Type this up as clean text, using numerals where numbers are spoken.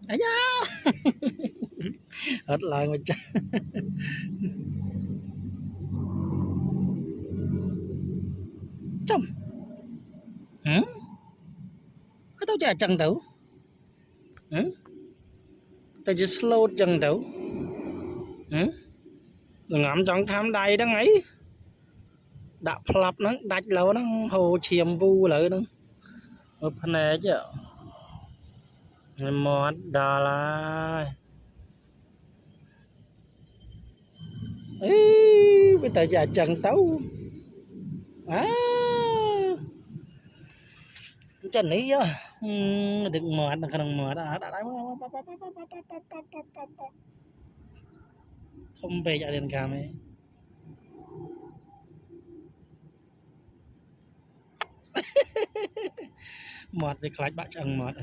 ấy da hết lời mà cha chồng hả tao chả chẳng đâu hả tao chỉ slow chẳng đâu hả đừng ngắm trong tham đầy đó ấy đã plop nó đạch lâu nó hồ chiêm vu lại nó một phần này chứ một đà là ấy bây giờ chả chẳng tấu à chân ấy á đừng mệt đừng mệt đã không về nhà điện cảm ấy mệt thì khai bạn chẳng mệt